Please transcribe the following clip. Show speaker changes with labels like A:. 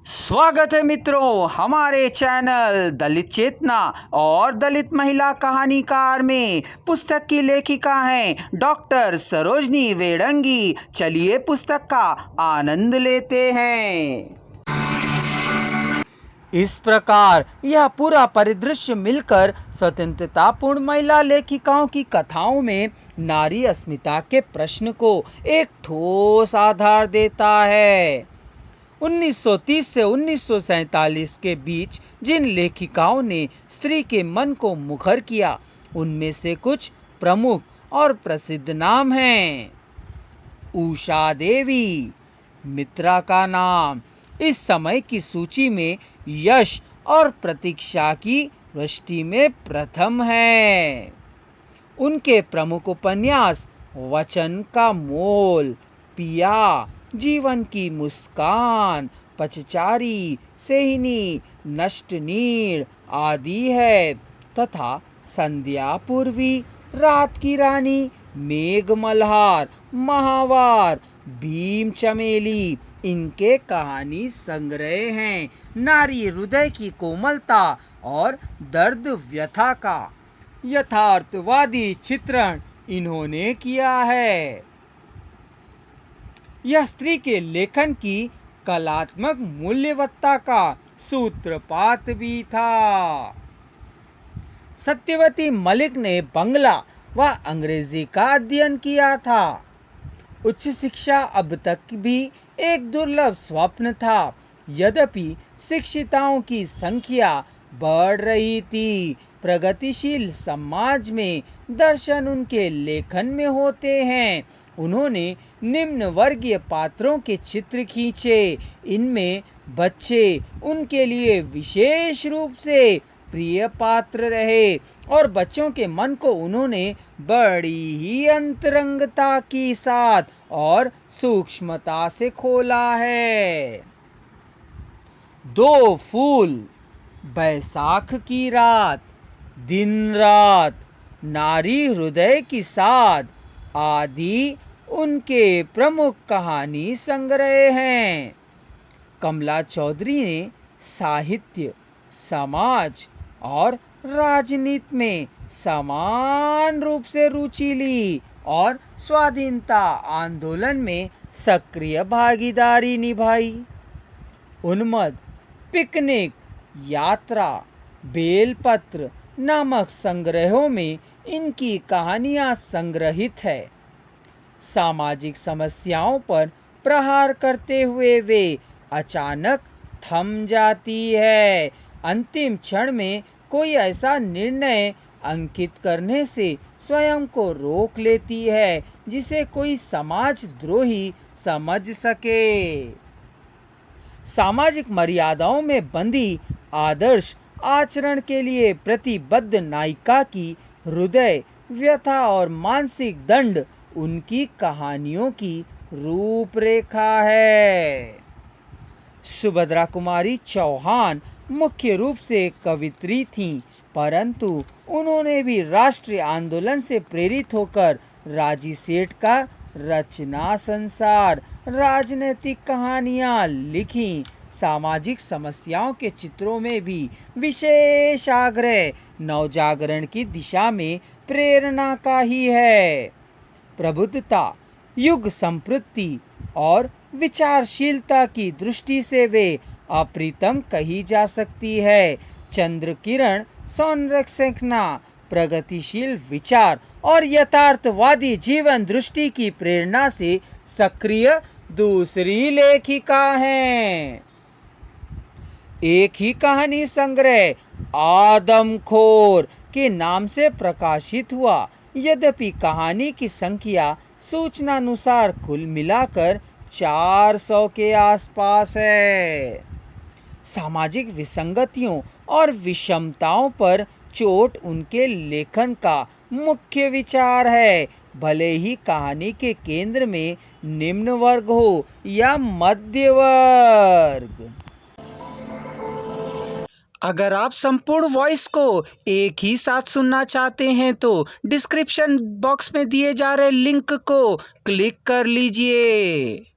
A: स्वागत है मित्रों हमारे चैनल दलित चेतना और दलित महिला कहानीकार में। पुस्तक की लेखिका हैं डॉक्टर सरोजनी वेडंगी। चलिए पुस्तक का आनंद लेते हैं। इस प्रकार यह पूरा परिदृश्य मिलकर स्वतंत्रतापूर्ण महिला लेखिकाओं की कथाओं में नारी अस्मिता के प्रश्न को एक ठोस आधार देता है। 1930 से 1947 के बीच जिन लेखिकाओं ने स्त्री के मन को मुखर किया, उनमें से कुछ प्रमुख और प्रसिद्ध नाम हैं। उषा देवी, मित्रा का नाम इस समय की सूची में यश और प्रतीक्षा की वृष्टि में प्रथम है। उनके प्रमुख उपन्यास वचन का मोल, पिया, जीवन की मुस्कान, पचचारी, सेहिनी, नष्टनीड़ आदि है तथा संध्या पूर्वी, रात की रानी, मेघ मल्हार, महावार, भीम चमेली इनके कहानी संग्रह हैं। नारी हृदय की कोमलता और दर्द व्यथा का यथार्थवादी चित्रण इन्होंने किया है। यह स्त्री के लेखन की कलात्मक मूल्यवत्ता का सूत्रपात भी था। सत्यवती मलिक ने बंगला व अंग्रेजी का अध्ययन किया था। उच्च शिक्षा अब तक भी एक दुर्लभ स्वप्न था। यद्यपि शिक्षिताओं की संख्या बढ़ रही थी, प्रगतिशील समाज में दर्शन उनके लेखन में होते हैं। उन्होंने निम्न वर्गीय पात्रों के चित्र खींचे। इनमें बच्चे उनके लिए विशेष रूप से प्रिय पात्र रहे और बच्चों के मन को उन्होंने बड़ी ही अंतरंगता के साथ और सूक्ष्मता से खोला है। दो फूल, बैसाख की रात, दिन रात, नारी हृदय की साध आदि उनके प्रमुख कहानी संग्रह हैं। कमला चौधरी ने साहित्य, समाज और राजनीति में समान रूप से रुचि ली और स्वाधीनता आंदोलन में सक्रिय भागीदारी निभाई। उन्मद, पिकनिक, यात्रा, बेलपत्र नामक संग्रहों में इनकी कहानियां संग्रहित है। सामाजिक समस्याओं पर प्रहार करते हुए वे अचानक थम जाती है। अंतिम क्षण में कोई ऐसा निर्णय अंकित करने से स्वयं को रोक लेती है जिसे कोई समाजद्रोही समझ सके। सामाजिक मर्यादाओं में बंधी आदर्श आचरण के लिए प्रतिबद्ध नायिका की हृदय व्यथा और मानसिक दंड उनकी कहानियों की रूपरेखा है। सुभद्रा कुमारी चौहान मुख्य रूप से कवित्री थीं, परंतु उन्होंने भी राष्ट्रीय आंदोलन से प्रेरित होकर राजी सेठ का रचना संसार राजनीतिक कहानियां लिखी। सामाजिक समस्याओं के चित्रों में भी विशेष आग्रह नवजागरण की दिशा में प्रेरणा का ही है। प्रबुद्धता, युग संप्रति और विचारशीलता की दृष्टि से वे अप्रितम कही जा सकती है। चंद्र किरण संरक्षणा, प्रगतिशील विचार और यथार्थवादी जीवन दृष्टि की प्रेरणा से सक्रिय दूसरी लेखिका हैं। एक ही कहानी संग्रह आदमखोर के नाम से प्रकाशित हुआ। यद्यपि कहानी की संख्या सूचनानुसार कुल मिलाकर 400 के आसपास है। सामाजिक विसंगतियों और विषमताओं पर चोट उनके लेखन का मुख्य विचार है। भले ही कहानी के केंद्र में निम्न वर्ग हो या मध्य वर्ग। अगर आप संपूर्ण वॉइस को एक ही साथ सुनना चाहते हैं तो डिस्क्रिप्शन बॉक्स में दिए जा रहे लिंक को क्लिक कर लीजिए।